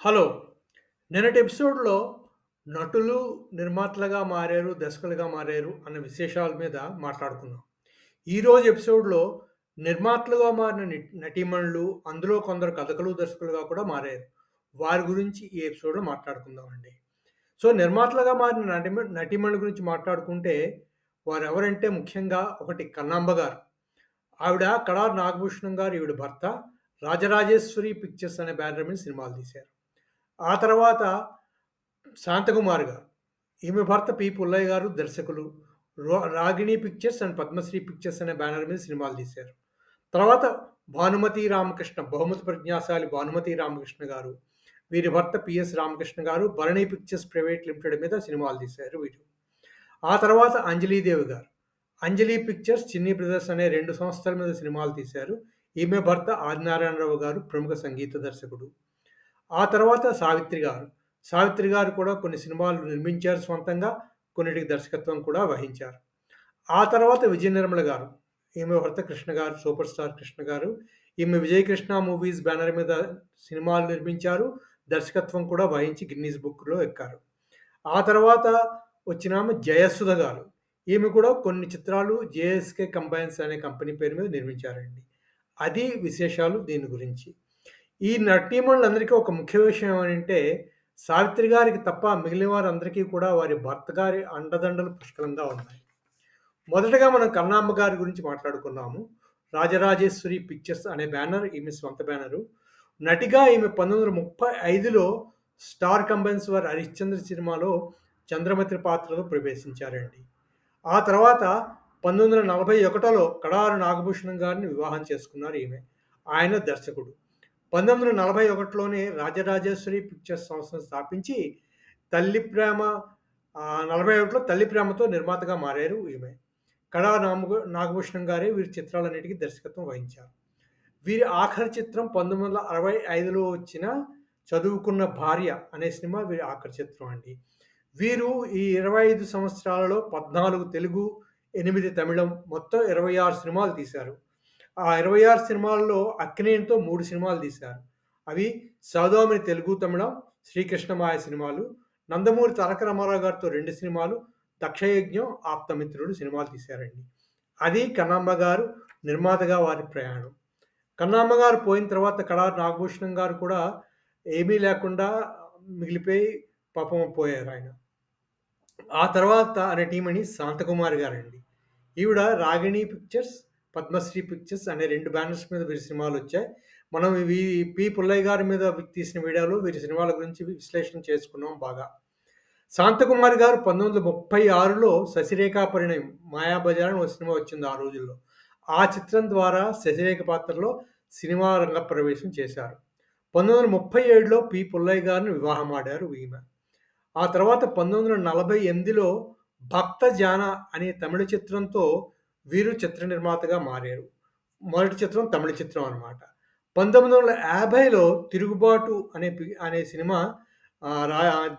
Hello. నిన్నటి ఎపిసోడ్‌లో నటులు నిర్మాతలుగా మారారు, దర్శకులుగా మారారు అన్న విశేషాల మీద మాట్లాడుకున్నాం. ఈరోజు ఎపిసోడ్‌లో నిర్మాతలుగా మారిన నటీమణులు, అందులో కొందరు కథకులు, దర్శకులుగా కూడా మారారు. వారి గురించి ఈ ఎపిసోడ్‌లో మాట్లాడుకుందామండి. సో, నిర్మాతలుగా మారిన నటీమణుల గురించి మాట్లాడుకుంటే వారెవరంటే ముఖ్యంగా ఒకటి కన్నాంబ గారు. ఆవిడ కడారి నాగభూషణం గారు ఈవిడ భర్త. రాజరాజేశ్వరి పిక్చర్స్ అనే బ్యానర్ మీద సినిమాలు తీశారు. ఆ తర్వాత శాంతకుమారి గారు. ఈమె భర్త పి. పుల్లయ్య గారు దర్శకులు. Ragini pictures and Padmashri pictures అనే బ్యానర్ మీద సినిమాలు తీశారు. తర్వాత భానుమతి రామకృష్ణ, బహుమతి ప్రజ్ఞాశాలి భానుమతి రామకృష్ణ గారు. వీరి భర్త పిఎస్ రామకృష్ణ గారు భరణి పిక్చర్స్ ప్రైవేట్ లిమిటెడ్ మీద సినిమాలు తీశారు వీరు. ఆ తర్వాత అంజలీదేవి గారు. అంజలి పిక్చర్స్, చిన్ని బ్రదర్స్ అనే 2 సంస్థల మీద సినిమాలు తీశారు. ఈమె భర్త ఆదినారాయణరావు గారు ప్రముఖ సంగీత దర్శకుడు. ఆ తర్వాత సావిత్రి గారు. సావిత్రి గారు కూడా కొన్ని సినిమాలు నిర్మించారు స్వంతంగా. కొన్నిటికి దర్శకత్వం కూడా వహించారు. ఆ తర్వాత విజయ నిర్మల గారు. ఈమె భర్త కృష్ణ గారు, సూపర్ స్టార్ కృష్ణ గారు. ఈమె విజయ్ కృష్ణ మూవీస్ బ్యానర్ మీద సినిమాలు నిర్మించారు. దర్శకత్వం కూడా వహించి గిన్నీస్ బుక్‌లో ఎక్కారు. ఆ తర్వాత వచ్చినామె జయసుధ గారు. ఈమె కూడా కొన్ని చిత్రాలు జేఎస్‌కే కంబైన్స్ అనే కంపెనీ పేరు మీద నిర్మించారండి. అది విశేషాలు దీని గురించి. ఈ నటీమణులందరికీ ఒక ముఖ్య విషయం ఏమంటే, సావిత్రి గారికి తప్ప మిగిలిన వారందరికీ కూడా వారి భర్త గారి అండదండలు పుష్కలంగా ఉన్నాయి. మొదటగా మనం కన్నాంబ గారి గురించి మాట్లాడుకున్నాము. రాజరాజేశ్వరి పిక్చర్స్ అనే బ్యానర్ ఈమె స్వంత బ్యానరు. నటిగా ఈమె 1935లో స్టార్ కంబైన్స్ వారి 'హరిశ్చంద్ర' సినిమాలో చంద్రమతి పాత్రలో ప్రవేశించారండి. ఆ తర్వాత 1941లో కడారు నాగభూషణం గారిని వివాహం చేసుకున్నారు ఈమె. ఆయన దర్శకుడు. 1941లోనే రాజరాజేశ్వరి పిక్చర్స్ సంస్థను స్థాపించి తల్లి ప్రేమ 41లో తల్లి ప్రేమతో నిర్మాతగా మారారు ఈమె. కడా నాగభూషణం గారే వీరి చిత్రాలన్నిటికీ దర్శకత్వం వహించారు. వీరి ఆఖరి చిత్రం 1965లో వచ్చిన 'చదువుకున్న భార్య' అనే సినిమా వీరి ఆఖరి చిత్రం అండి. వీరు ఈ 25 సంవత్సరాలలో 14 తెలుగు, 8 తమిళం, మొత్తం 26 సినిమాలు తీశారు. ఆ 26 సినిమాల్లో అక్కినేనితో 3 సినిమాలు తీశారు. అవి 'సౌదామిని' తెలుగు, తమిళం, 'శ్రీకృష్ణమాయ' సినిమాలు. నందమూరి తారక రామారావు గారితో 2 సినిమాలు, 'దక్షయజ్ఞం', 'ఆప్తమిత్రుడు' సినిమాలు తీశారండి. అది కన్నాంబ గారు నిర్మాతగా వారి ప్రయాణం. కన్నాంబ గారు పోయిన తర్వాత కడారి నాగభూషణం గారు కూడా ఏమీ లేకుండా మిగిలిపోయి పాపం పోయారాయన. ఆ తర్వాత నటీమణి శాంతకుమారి గారండి. ఈవిడ రాగిణి పిక్చర్స్, పద్మశ్రీ పిక్చర్స్ అనే 2 బ్యానర్స్ మీద వీరి సినిమాలొచ్చాయి. మనం ఇవి పి. పుల్లయ్య గారి మీద తీసిన వీడియోలో వీరి సినిమాల గురించి విశ్లేషణ చేసుకున్నాం బాగా. శాంతకుమారి గారు 1936లో 'శశిరేఖ పరిణయం', 'మాయాబజార్' అని ఒక సినిమా వచ్చింది ఆ రోజుల్లో. ఆ చిత్రం ద్వారా శశిరేఖ పాత్రలో సినిమా రంగ ప్రవేశం చేశారు. 1937లో పి. పుల్లయ్య గారిని వివాహమాడారు ఈమె. ఆ తర్వాత 1948లో 'భక్తజాన' అనే తమిళ చిత్రంతో వీరు చిత్ర నిర్మాతగా మారారు. మొదటి చిత్రం తమిళ చిత్రం అనమాట. 1950లో 'తిరుగుబాటు' అనే సినిమా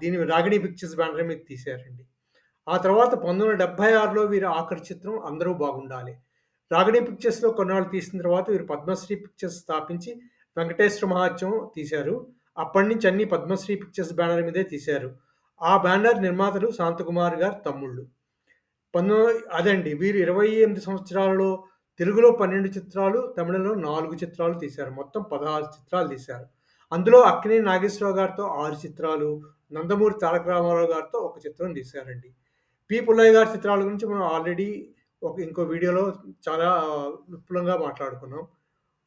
దీని రాగిణి పిక్చర్స్ బ్యానర్ మీద తీశారండి. ఆ తర్వాత 1976లో వీరి ఆఖరి చిత్రం 'అందరూ బాగుండాలి.' రాగిణి పిక్చర్స్‌లో కొన్నాళ్ళు తీసిన తర్వాత వీరు పద్మశ్రీ పిక్చర్స్ స్థాపించి 'వెంకటేశ్వర మహాత్యం' తీశారు. అప్పటినుంచి అన్ని పద్మశ్రీ పిక్చర్స్ బ్యానర్ మీదే తీశారు. ఆ బ్యానర్ నిర్మాతలు శాంతకుమార్ గారి తమ్ముళ్ళు. అదండి. వీరు 28 సంవత్సరాలలో తెలుగులో 12 చిత్రాలు, తమిళంలో 4 చిత్రాలు తీశారు. మొత్తం 16 చిత్రాలు తీశారు. అందులో అక్కినేని నాగేశ్వరరావు గారితో 6 చిత్రాలు, నందమూరి తారక రామారావు గారితో 1 చిత్రం తీశారండి. పి. పుల్లయ్య గారి చిత్రాల గురించి మనం ఆల్రెడీ ఇంకో వీడియోలో చాలా విపులంగా మాట్లాడుకున్నాం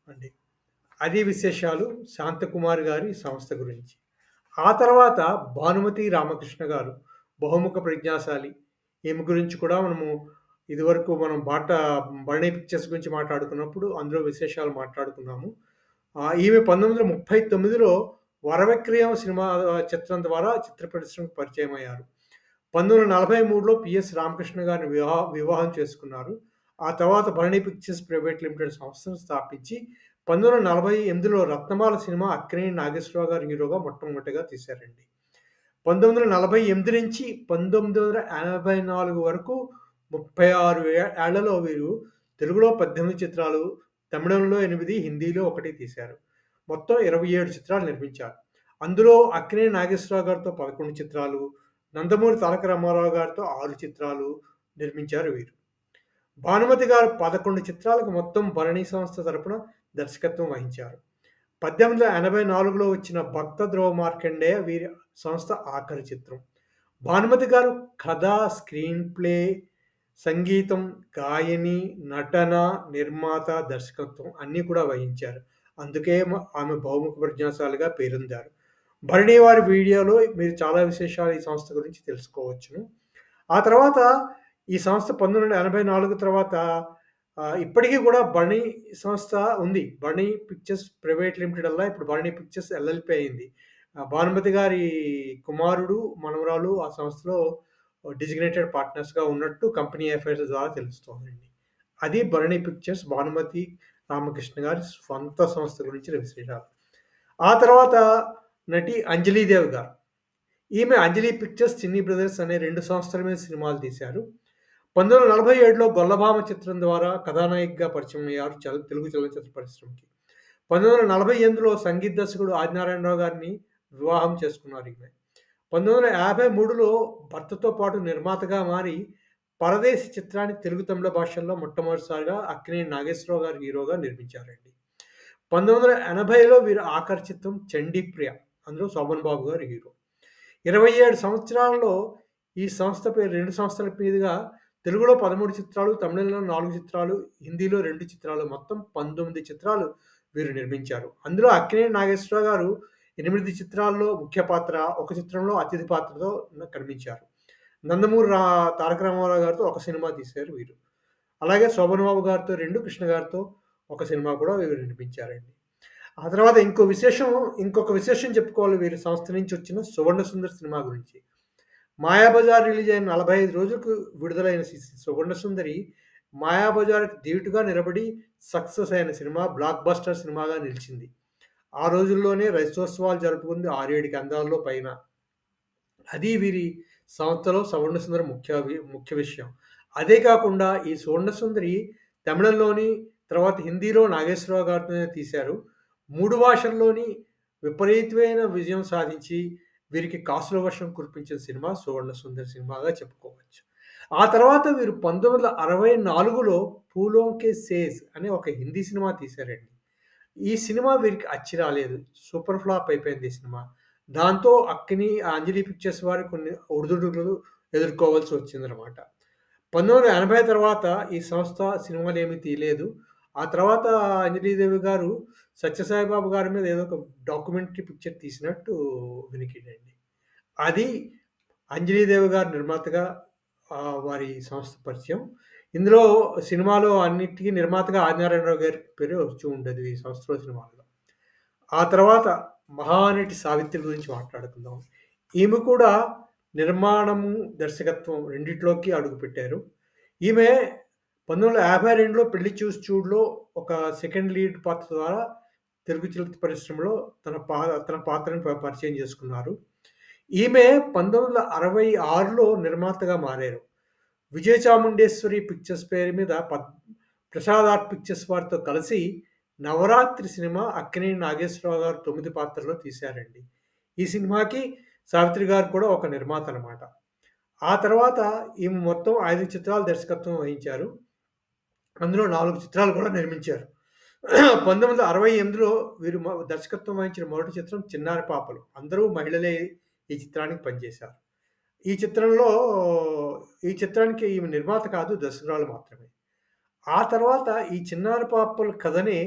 అండి. అది విశేషాలు శాంతకుమారి గారి సంస్థ గురించి. ఆ తర్వాత భానుమతి రామకృష్ణ గారు బహుముఖ ప్రజ్ఞాశాలి. ఈమె గురించి కూడా ఇదివరకు మనం భరణి పిక్చర్స్ గురించి మాట్లాడుకున్నప్పుడు అందులో విశేషాలు మాట్లాడుకున్నాము. ఈమె 1939లో 'వరవిక్రయం' సినిమా చిత్రం ద్వారా చిత్ర పరిశ్రమకు పరిచయమయ్యారు. 1943లో పిఎస్ రామకృష్ణ గారిని వివాహం చేసుకున్నారు. ఆ తర్వాత భరణి పిక్చర్స్ ప్రైవేట్ లిమిటెడ్ సంస్థను స్థాపించి 1948లో 'రత్నమాల' సినిమా అక్కినేని నాగేశ్వరరావు గారు హీరోగా మొట్టమొదటిగా తీశారండి. 1948 నుంచి 1984 వరకు 36 ఏళ్లలో వీరు తెలుగులో 18 చిత్రాలు, తమిళంలో 8, హిందీలో 1 తీశారు. మొత్తం 27 చిత్రాలు నిర్మించారు. అందులో అక్కినేని నాగేశ్వరరావు గారితో 11 చిత్రాలు, నందమూరి తారక రామారావు గారితో 6 చిత్రాలు నిర్మించారు వీరు. భానుమతి గారు 11 చిత్రాలకు మొత్తం భరణి సంస్థ తరపున దర్శకత్వం వహించారు. 1884లో వచ్చిన 'భక్త ధ్రువ మార్కండేయ' వీరి సంస్థ ఆఖరి చిత్రం. భానుమతి గారు కథ, స్క్రీన్ ప్లే, సంగీతం, గాయని, నటన, నిర్మాత, దర్శకత్వం అన్నీ కూడా వహించారు. అందుకే ఆమె బహుముఖ ప్రజ్ఞాశాలిగా పేరొందారు. భరణి వారి వీడియోలో మీరు చాలా విశేషాలు ఈ సంస్థ గురించి తెలుసుకోవచ్చును. ఆ తర్వాత ఈ సంస్థ 1984 తర్వాత ఇప్పటికీ కూడా భరణి సంస్థ ఉంది. భరణి పిక్చర్స్ ప్రైవేట్ లిమిటెడ్ అల్లా ఇప్పుడు భరణి పిక్చర్స్ ఎల్ఎల్‌పి అయింది. భానుమతి గారి కుమారుడు, మనవరాలు ఆ సంస్థలో డిజిగ్నేటెడ్ పార్ట్నర్స్‌గా ఉన్నట్టు కంపెనీ అఫైర్స్ ద్వారా తెలుస్తోందండి. అది భరణి పిక్చర్స్ భానుమతి రామకృష్ణ గారి స్వంత సంస్థ గురించిన విశేషాలు. ఆ తర్వాత నటి అంజలీదేవి గారు. ఈమె అంజలి పిక్చర్స్, చిన్ని బ్రదర్స్ అనే 2 సంస్థల మీద సినిమాలు తీశారు. 1947లో 'గొల్లభామ' చిత్రం ద్వారా కథానాయికగా పరిచయమయ్యారు తెలుగు చలనచిత్ర పరిశ్రమకి. 1948లో సంగీత దర్శకుడు ఆదినారాయణరావు గారిని వివాహం చేసుకున్నారు ఈమె. 1953లో భర్తతో పాటు నిర్మాతగా మారి 'పరదేశి' చిత్రాన్ని తెలుగు, తమిళ భాషల్లో మొట్టమొదటిసారిగా అక్కినేని నాగేశ్వరరావు గారు హీరోగా నిర్మించారండి. 1980లో వీరి ఆఖరి చిత్రం 'చండీప్రియ'. అందులో శోభన్ బాబు గారు హీరో. 27 సంవత్సరాల్లో ఈ సంస్థ పేరు 2 సంస్థల మీదుగా తెలుగులో 13 చిత్రాలు, తమిళంలో 4 చిత్రాలు, హిందీలో 2 చిత్రాలు, మొత్తం 19 చిత్రాలు వీరు నిర్మించారు. అందులో అక్కినేని నాగేశ్వరరావు గారు 8 చిత్రాల్లో ముఖ్య పాత్ర, ఒక చిత్రంలో అతిథి పాత్రతో కనిపించారు. నందమూరి తారక రామారావు గారితో ఒక సినిమా తీశారు వీరు. అలాగే శోభన్ బాబు గారితో 2, కృష్ణ గారితో ఒక సినిమా కూడా వీరు నిర్మించారండి. ఆ తర్వాత ఇంకొక విశేషం చెప్పుకోవాలి వీరి సంస్థ నుంచి వచ్చిన 'సువర్ణ సుందరి' సినిమా గురించి. 'మాయాబజార్' రిలీజ్ అయిన 45 రోజులకు విడుదలైన 'సువర్ణ సుందరి' మాయాబజార్‌కి ధీటుగా నిలబడి సక్సెస్ అయిన సినిమా, బ్లాక్ బస్టర్ సినిమాగా నిలిచింది. ఆ రోజుల్లోనే రజతోత్సవాలు జరుపుకుంది 6, 7 కేంద్రాల్లో పైన. అది వీరి సంస్థలో 'సువర్ణ సుందరి' ముఖ్య విషయం. అదే కాకుండా ఈ 'సువర్ణ సుందరి' తమిళంలోని, తర్వాత హిందీలో నాగేశ్వరరావు గారితోనే తీశారు. 3 భాషల్లోని విపరీతమైన విజయం సాధించి వీరికి కాసుల వర్షం కురిపించిన సినిమా 'సువర్ణ సుందరి' సినిమాగా చెప్పుకోవచ్చు. ఆ తర్వాత వీరు 1964లో 'ఫూలోం కే సేజ్' అనే ఒక హిందీ సినిమా తీశారండి. ఈ సినిమా వీరికి అచ్చి రాలేదు. సూపర్ ఫ్లాప్ అయిపోయింది ఈ సినిమా. దాంతో అంజలి పిక్చర్స్ వారు కొన్ని ఒడిదుడుకులు ఎదుర్కోవాల్సి వచ్చిందనమాట. 1980 తర్వాత ఈ సంస్థ సినిమాలేమీ తీయలేదు. ఆ తర్వాత అంజలీదేవి గారు సత్యసాయి బాబు గారి మీద ఏదో ఒక డాక్యుమెంటరీ పిక్చర్ తీసినట్టు వినికిడండి. అది అంజలీదేవి గారు నిర్మాతగా వారి సంస్థ పరిచయం. ఇందులో సినిమాలో అన్నిటికి నిర్మాతగా ఆదినారాయణరావు గారి పేరే వచ్చి ఉండేది ఈ సంస్థలో సినిమాల్లో. ఆ తర్వాత మహానటి సావిత్రి గురించి మాట్లాడుకుందాం. ఈమె కూడా నిర్మాణము, దర్శకత్వం రెండిట్లోకి అడుగుపెట్టారు. ఈమె 1952లో 'పెళ్లి చూసి చూడులో' ఒక సెకండ్ లీడ్ పాత్ర ద్వారా తెలుగు చలనచిత్ర పరిశ్రమలో తన పాత్రను పరిచయం చేసుకున్నారు. ఈమె 1966లో నిర్మాతగా మారారు. విజయ చాముండేశ్వరి పిక్చర్స్ పేరు మీద ప్రసాద్ ఆర్ట్ పిక్చర్స్ వారితో కలిసి 'నవరాత్రి' సినిమా అక్కినేని నాగేశ్వరరావు గారు 9 పాత్రలో తీశారండి. ఈ సినిమాకి సావిత్రి గారు కూడా ఒక నిర్మాత అనమాట. ఆ తర్వాత ఈమె మొత్తం 5 చిత్రాలు దర్శకత్వం వహించారు. అందులో 4 చిత్రాలు కూడా నిర్మించారు. 1968లో వీరు దర్శకత్వం వహించిన మొదటి చిత్రం 'చిన్నారి పాపలు'. అందరూ మహిళలే ఈ చిత్రానికి పనిచేశారు. ఈ చిత్రానికి ఈమె నిర్మాత కాదు, దర్శకురాలు మాత్రమే. ఆ తర్వాత ఈ 'చిన్నారి పాపలు' కథనే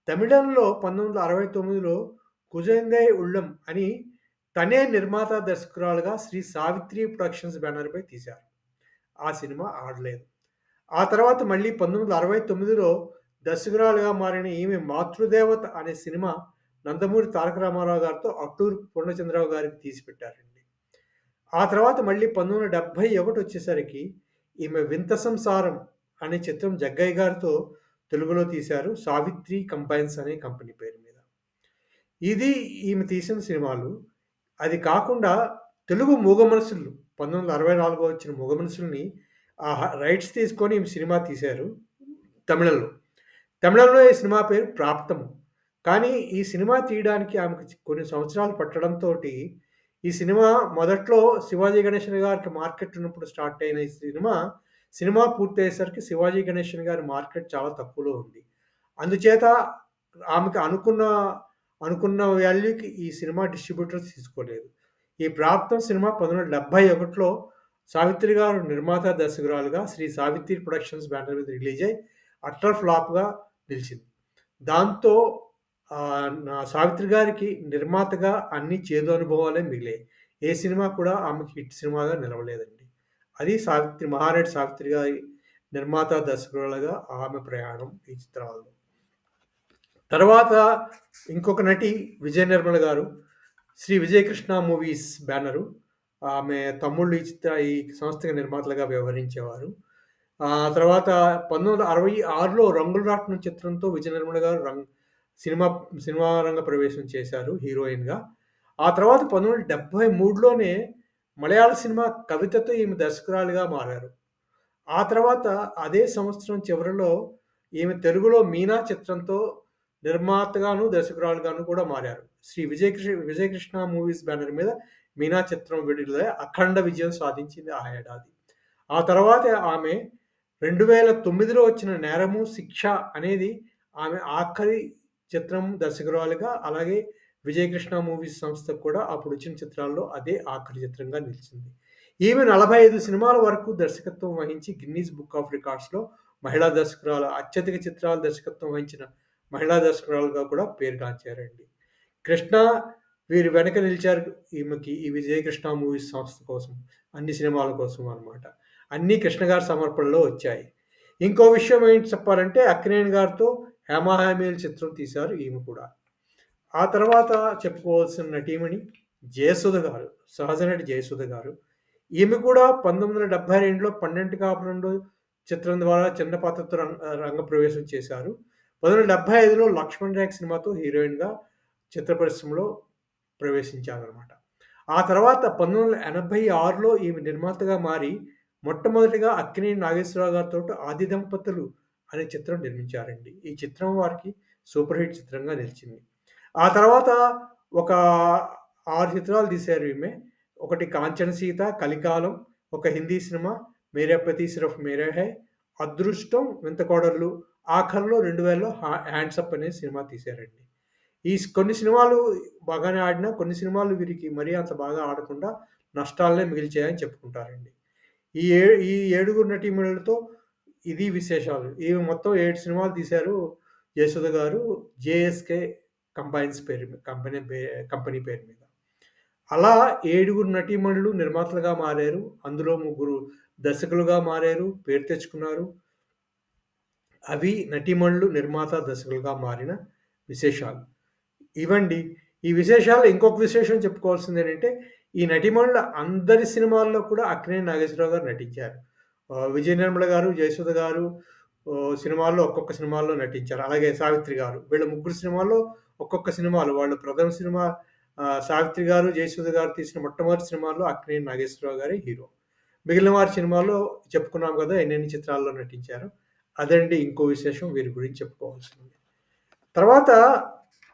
తమిళంలో 1969లో 'కుజంగై ఉళ్ళం' అని తనే నిర్మాత, దర్శకురాలుగా శ్రీ సావిత్రి ప్రొడక్షన్స్ బ్యానర్‌పై తీశారు. ఆ సినిమా ఆడలేదు. ఆ తర్వాత మళ్ళీ 1969లో దర్శకురాలుగా మారిన ఈమె 'మాతృదేవత' అనే సినిమా నందమూరి తారక రామారావు గారితో అట్టూరి పూర్ణచంద్రరావు గారికి తీసి పెట్టారండి. ఆ తర్వాత మళ్ళీ 1971 వచ్చేసరికి ఈమె 'వింత సంసారం' అనే చిత్రం జగ్గయ్య గారితో తెలుగులో తీశారు. సావిత్రి కంబైన్స్ అనే కంపెనీ పేరు మీద. ఇది ఈమె తీసిన సినిమాలు. అది కాకుండా తెలుగు 'మూగ మనసులు' 1964లో వచ్చిన 'మూగ మనసుల్ని' రైట్స్ తీసుకొని ఈమె సినిమా తీశారు తమిళంలో. తమిళంలో ఈ సినిమా పేరు 'ప్రాప్తము'. కానీ ఈ సినిమా తీయడానికి ఆమెకు కొన్ని సంవత్సరాలు పట్టడంతోటి, ఈ సినిమా మొదట్లో 'శివాజీ గణేషన్' గారికి మార్కెట్ ఉన్నప్పుడు స్టార్ట్ అయిన ఈ సినిమా పూర్తయ్యేసరికి 'శివాజీ గణేషన్' గారి మార్కెట్ చాలా తక్కువలో ఉంది. అందుచేత ఆమెకు అనుకున్న వాల్యూకి ఈ సినిమా డిస్ట్రిబ్యూటర్స్ తీసుకోలేదు. ఈ 'ప్రాప్తం' సినిమా 1971లో సావిత్రి గారు నిర్మాత, దర్శకురాలుగా శ్రీ సావిత్రి ప్రొడక్షన్స్ బ్యానర్ మీద రిలీజ్ అయ్యి అట్టర్ ఫ్లాప్‌గా నిలిచింది. దాంతో సావిత్రి గారికి నిర్మాతగా అన్ని చేదు అనుభవాలే మిగిలాయి. ఏ సినిమా కూడా ఆమెకి హిట్ సినిమాగా నిలవలేదండి. అది మహానటి సావిత్రి గారి నిర్మాత, దర్శకురాలుగా ఆమె ప్రయాణం ఈ చిత్రాల్లో. తర్వాత ఇంకొక నటి విజయ నిర్మల గారు. Shri Vijayakrishna movies banner. ఆమె తమ్ముళ్ళు ఈ సంస్థకి నిర్మాతలుగా వ్యవహరించేవారు. తర్వాత 1966లో 'రంగుల రాట్నం' చిత్రంతో విజయ నిర్మల గారు సినిమా రంగ ప్రవేశం చేశారు హీరోయిన్‌గా. ఆ తర్వాత 1973లోనే మలయాళ సినిమా 'కవిత'తో ఈమె దర్శకురాలిగా మారారు. ఆ తర్వాత అదే సంవత్సరం చివరిలో ఈమె తెలుగులో 'మీనా' చిత్రంతో నిర్మాతగాను, దర్శకురాలుగాను కూడా మారారు. శ్రీ విజయకృష్ణ మూవీస్ బ్యానర్ మీద 'మీనా' చిత్రం విడుదలై అఖండ విజయం సాధించింది ఆ ఏడాది. ఆ తర్వాత ఆమె 2009లో వచ్చిన 'నేరము శిక్ష' అనేది ఆమె ఆఖరి చిత్రం దర్శకురాలుగా, అలాగే విజయకృష్ణ మూవీస్ సంస్థకు కూడా అప్పుడు వచ్చిన చిత్రాల్లో అదే ఆఖరి చిత్రంగా నిలిచింది. ఈమె 45 సినిమాల వరకు దర్శకత్వం వహించి గిన్నీస్ బుక్ ఆఫ్ రికార్డ్స్‌లో మహిళా దర్శకురాలు, అత్యధిక చిత్రాలు దర్శకత్వం వహించిన మహిళా దర్శకురాలుగా కూడా పేరుగాంచారండి. కృష్ణ వీరి వెనక నిలిచారు ఈమెకి ఈ విజయకృష్ణ మూవీస్ సంస్థ కోసం, అన్ని సినిమాల కోసం అన్నమాట. అన్నీ కృష్ణ గారి సమర్పణలో వచ్చాయి. ఇంకో విషయం ఏంటి చెప్పాలంటే అక్కినేని గారితో 'హేమాహేమీలు' చిత్రం తీశారు ఈమె కూడా. ఆ తర్వాత చెప్పుకోవాల్సిన నటీమణి జయసుధ గారు. సహజ నటి జయసుధ గారు. ఈమె కూడా 1972లో 12 కాపురంలో చిత్రం ద్వారా చిన్న పాత్రతో రంగప్రవేశం చేశారు. 1975లో 'లక్ష్మణ్ రేఖ' సినిమాతో హీరోయిన్‌గా చిత్ర పరిశ్రమలో ప్రవేశించారనమాట. ఆ తర్వాత 1986లో ఈమె నిర్మాతగా మారి మొట్టమొదటిగా అక్కినేని నాగేశ్వరరావు గారితోటి 'ఆది దంపతులు' అనే చిత్రం నిర్మించారండి. ఈ చిత్రం వారికి సూపర్ హిట్ చిత్రంగా నిలిచింది. ఆ తర్వాత ఒక 6 చిత్రాలు తీశారు ఈమె. ఒకటి 'కాంచన సీత', 'కలికాలం', ఒక హిందీ సినిమా 'మేరే పతి సిర్ఫ్ మేరే హై', 'అదృష్టం', 'వింత కోడళ్ళు', ఆఖరిలో 2000లో 'హ్యాండ్స్ అప్' అనే సినిమా తీశారండి. కొన్ని సినిమాలు బాగానే ఆడినా, కొన్ని సినిమాలు వీరికి మరీ అంత బాగా ఆడకుండా నష్టాలనే మిగిల్చాయని చెప్పుకుంటారండి. ఈ ఏడుగురు నటీమణులతో ఇది విశేషాలు. ఈమె మొత్తం 7 సినిమాలు తీశారు జయసుధ గారు. జేఎస్‌కే కంపెనీ పేరు మీద. అలా 7 నటీమణులు నిర్మాతలుగా మారారు. అందులో 3 దర్శకులుగా మారారు, పేరు తెచ్చుకున్నారు. అవి నటీమణులు, నిర్మాత, దర్శకులుగా మారిన విశేషాలు. ఇవండి. ఈ విశేషాల్లో ఇంకొక విశేషం చెప్పుకోవాల్సిందేంటంటే, ఈ నటీమణుల అందరి సినిమాల్లో కూడా అక్కినేని నాగేశ్వరరావు గారు నటించారు. విజయ నిర్మల గారు, జయసుధ గారు సినిమాల్లో ఒక్కొక్క సినిమాల్లో నటించారు. అలాగే సావిత్రి గారు. వీళ్ళ ముగ్గురు సినిమాల్లో ఒక్కొక్క సినిమాలు వాళ్ళు ప్రథమ సినిమా సావిత్రి గారు, జయసుధ గారు తీసిన మొట్టమొదటి సినిమాలో అక్కినేని నాగేశ్వరరావు గారే హీరో. మిగిలిన వారి సినిమాల్లో చెప్పుకున్నాం కదా ఎన్నెన్ని చిత్రాల్లో నటించారో. అదండి ఇంకో విశేషం వీరి గురించి చెప్పుకోవాల్సింది. తర్వాత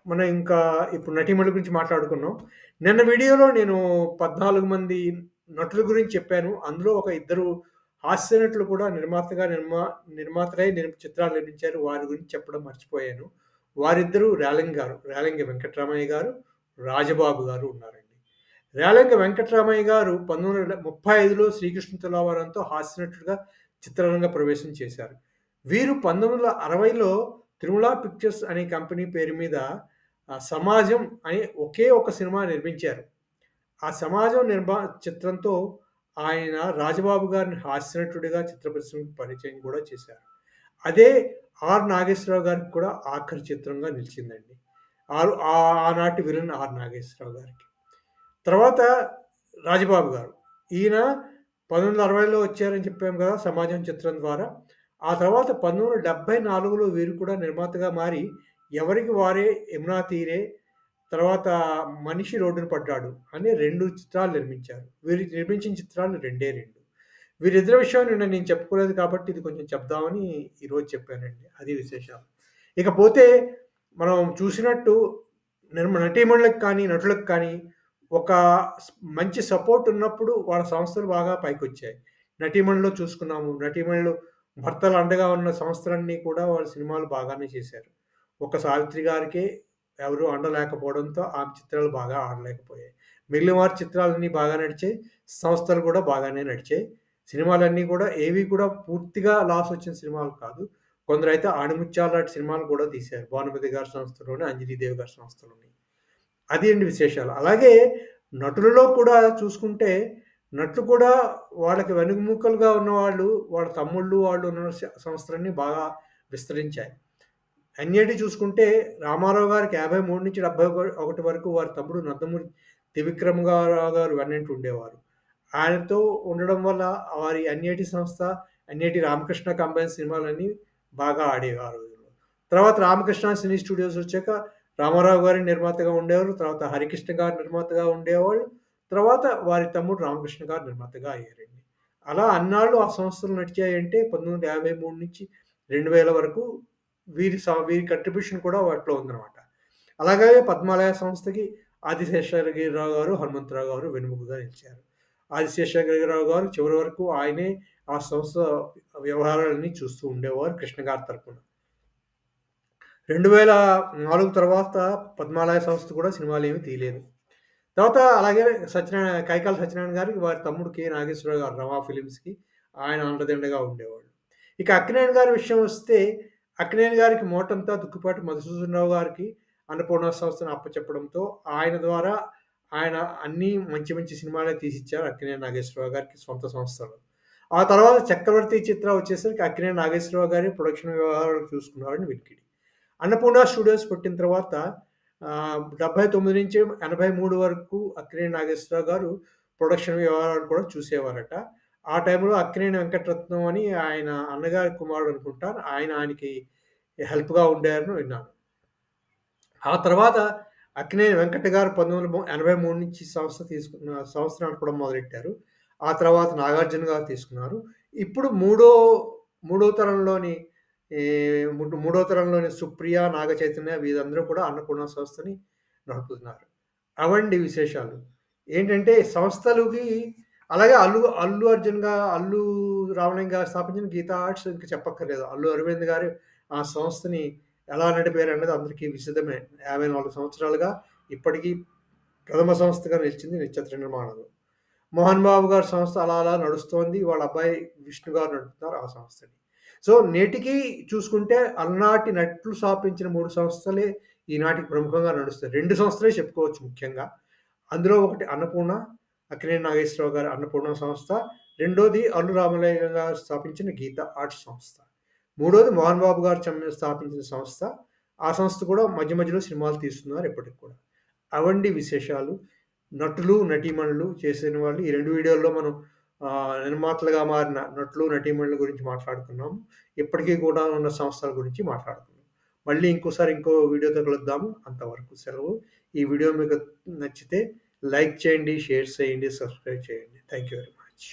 మనం ఇంకా ఇప్పుడు నటీమణుల గురించి మాట్లాడుకున్నాం. నిన్న వీడియోలో నేను 14 మంది నటుల గురించి చెప్పాను. అందులో ఒక ఇద్దరు హాస్య నటులు కూడా నిర్మాతలై చిత్రాలు నిర్మించారు. వారి గురించి చెప్పడం మర్చిపోయాను. వారిద్దరూ రేలంగి వెంకటరామయ్య గారు, రాజబాబు గారు ఉన్నారండి. రేలంగి వెంకటరామయ్య గారు 1935లో శ్రీకృష్ణ తులాభారంతో హాస్య నటుడిగా చిత్రరంగ ప్రవేశం చేశారు. వీరు 1960లో తిరుమల పిక్చర్స్ అనే కంపెనీ పేరు మీద సమాజం అనే ఒకే ఒక సినిమా నిర్మించారు. ఆ సమాజం చిత్రంతో ఆయన రాజబాబు గారిని హాస్యనటుడిగా చిత్ర పరిశ్రమకు పరిచయం కూడా చేశారు. అదే ఆర్ నాగేశ్వరరావు గారికి కూడా ఆఖరి చిత్రంగా నిలిచిందండి. ఆనాటి విలన్ ఆర్ నాగేశ్వరరావు గారికి. తర్వాత రాజబాబు గారు. ఈయన 1960లో వచ్చారని చెప్పాం కదా సమాజం చిత్రం ద్వారా. ఆ తర్వాత 1974లో వీరు కూడా నిర్మాతగా మారి 'ఎవరికి వారే', 'యమునా తీరే', తర్వాత 'మనిషి రోడ్డున పడ్డాడు' అనే 2 చిత్రాలు నిర్మించారు. వీరు నిర్మించిన చిత్రాలు 2. వీరిద్దరి విషయం నిన్న నేను చెప్పుకోలేదు కాబట్టి ఇది కొంచెం చెప్దామని ఈరోజు చెప్పానండి. అది విశేషాలు. ఇకపోతే మనం చూసినట్టు నటీమణులకు కానీ, నటులకు కానీ ఒక మంచి సపోర్ట్ ఉన్నప్పుడు వాళ్ళ సంస్థలు బాగా పైకొచ్చాయి. నటీమణుల్లో చూసుకున్నాము. నటీమణులు భర్తలు అండగా ఉన్న సంస్థలన్నీ కూడా వాళ్ళ సినిమాలు బాగానే చేశారు. ఒక 'సావిత్రి' గారికే ఎవరు అండ లేకపోవడంతో ఆమె చిత్రాలు బాగా ఆడలేకపోయాయి. మిగిలిన వారి చిత్రాలన్నీ బాగా నడిచాయి. సంస్థలు కూడా బాగానే నడిచాయి. సినిమాలన్నీ కూడా ఏవి కూడా పూర్తిగా లాస్ వచ్చిన సినిమాలు కాదు. కొందరైతే 'ఆణిముత్యాలు' లాంటి సినిమాలు కూడా తీశారు. భానుమతి గారి సంస్థలోని, అంజలీదేవి గారి సంస్థలోని. అది అండి విశేషాలు. అలాగే నటులలో కూడా చూసుకుంటే, నటులు కూడా వాళ్ళకి వెన్నెముకలుగా ఉన్నవాళ్ళు, వాళ్ళ తమ్ముళ్ళు వాళ్ళు ఉన్న సంస్థలన్నీ బాగా విస్తరించాయి. ఎన్‌ఏటి చూసుకుంటే రామారావు గారికి 53-71 వరకు వారి తమ్ముడు నందమూరి త్రివిక్రమరావు గారు వెన్నంటి ఉండేవారు. ఆయనతో ఉండడం వల్ల వారి ఎన్‌ఏటి సంస్థ, ఎన్‌ఏటి రామకృష్ణ కంబైన్ సినిమాలన్నీ బాగా ఆడేవి ఆ రోజుల్లో. తర్వాత రామకృష్ణ సినీ స్టూడియోస్ వచ్చాక రామారావు గారు నిర్మాతగా ఉండేవారు. తర్వాత హరికృష్ణ గారు నిర్మాతగా ఉండేవాళ్ళు. తర్వాత వారి తమ్ముడు రామకృష్ణ గారు నిర్మాతగా అయ్యారండి. అలా అన్నాళ్ళు ఆ సంస్థలు నడిచాయంటే 1953 నుంచి 2000 వరకు వీరి కంట్రిబ్యూషన్ కూడా వాటిలో ఉందనమాట. అలాగే పద్మాలయ సంస్థకి ఆదిశేషగిరిరావు గారు, హనుమంతరావు గారు వెన్నెముకగా నిలిచారు. ఆదిశేషగిరిరావు గారు చివరి వరకు ఆయనే ఆ సంస్థ వ్యవహారాలన్నీ చూస్తూ ఉండేవారు కృష్ణ గారి తరపున. 2004 తర్వాత పద్మాలయ సంస్థ కూడా సినిమాలేమి తీయలేదు. తర్వాత అలాగే కైకాల సత్యనారాయణ గారికి వారి తమ్ముడు కె. నాగేశ్వరరావు గారు రమా ఫిల్మ్స్‌కి ఆయన అండదండగా ఉండేవాళ్ళు. ఇక అక్కినేని గారి విషయం వస్తే, అక్కినేని గారికి మోటంతా దుక్కిపాటి మధుసూదనరావు గారికి అన్నపూర్ణ సంస్థను అప్పచెప్పడంతో ఆయన ద్వారా ఆయన అన్నీ మంచి మంచి సినిమాలే తీసిచ్చారు అక్కినేని నాగేశ్వరరావు గారికి సొంత సంస్థలు. ఆ తర్వాత 'చక్రవర్తి' చిత్రం వచ్చేసరికి అక్కినేని నాగేశ్వరరావు గారి ప్రొడక్షన్ వ్యవహారాలు చూసుకున్నారని వినికిడి. అన్నపూర్ణ స్టూడియోస్ పుట్టిన తర్వాత 79-83 వరకు అక్కినేని నాగేశ్వరరావు గారు ప్రొడక్షన్ వ్యవహారాలు కూడా చూసేవారట. ఆ టైంలో అక్కినేని వెంకటరత్నం అని ఆయన అన్నగారి కుమారుడు అనుకుంటా. ఆయనకి హెల్ప్‌గా ఉండారని విన్నాను. ఆ తర్వాత అక్కినేని వెంకట గారు 1983 నుంచి సంస్థ నడపడం మొదలెట్టారు. ఆ తర్వాత నాగార్జున గారు తీసుకున్నారు. ఇప్పుడు మూడో తరంలోని మూడో తరంలోని సుప్రియ, నాగ చైతన్య వీళ్ళందరూ కూడా అన్నపూర్ణ సంస్థని నడుపుతున్నారు. అవండి విశేషాలు. ఏంటంటే సంస్థలకి అలాగే అల్లు అర్జున్ అల్లు రామలింగ గారు స్థాపించిన గీతా ఆర్ట్స్ ఇంక చెప్పక్కర్లేదు. అల్లు అరవింద్ గారు ఆ సంస్థని ఎలా నడిపారన్నది అందరికీ విదితమే. 54 సంవత్సరాలుగా ఇప్పటికీ ప్రథమ సంస్థగా నిలిచింది నక్షత్ర నిర్మాణంలో. మోహన్ బాబు గారి సంస్థ అలా అలా నడుస్తోంది. వాళ్ళ అబ్బాయి విష్ణు గారు నడుపుతున్నారు ఆ సంస్థని. సో, నేటికి చూసుకుంటే అలనాటి నటులు స్థాపించిన 3 సంస్థలే ఈనాటికి ప్రముఖంగా నడుస్తాయి. 2 సంస్థలే చెప్పుకోవచ్చు ముఖ్యంగా. అందులో ఒకటి అన్నపూర్ణ, అక్కినేని నాగేశ్వరరావు గారి అన్నపూర్ణ సంస్థ. రెండోది అల్లు రామలింగ గారు స్థాపించిన గీత ఆర్ట్స్ సంస్థ. మూడోది మోహన్ బాబు గారు స్థాపించిన సంస్థ. ఆ సంస్థ కూడా మధ్య మధ్యలో సినిమాలు తీస్తున్నారు ఇప్పటికి కూడా. అవండి విశేషాలు. నటులు, నటీమణులు చేసిన వాళ్ళు ఈ 2 వీడియోల్లో మనం నిర్మాతలుగా మారిన నటులు, నటీమణుల గురించి మాట్లాడుకున్నాము. ఇప్పటికీ కూడా ఉన్న సంస్థల గురించి మాట్లాడుకున్నాం. మళ్ళీ ఇంకోసారి ఇంకో వీడియోతో కలుద్దాము. అంతవరకు సెలవు. ఈ వీడియో మీకు నచ్చితే లైక్ చేయండి, షేర్ చేయండి, సబ్స్క్రైబ్ చేయండి. Thank you very much.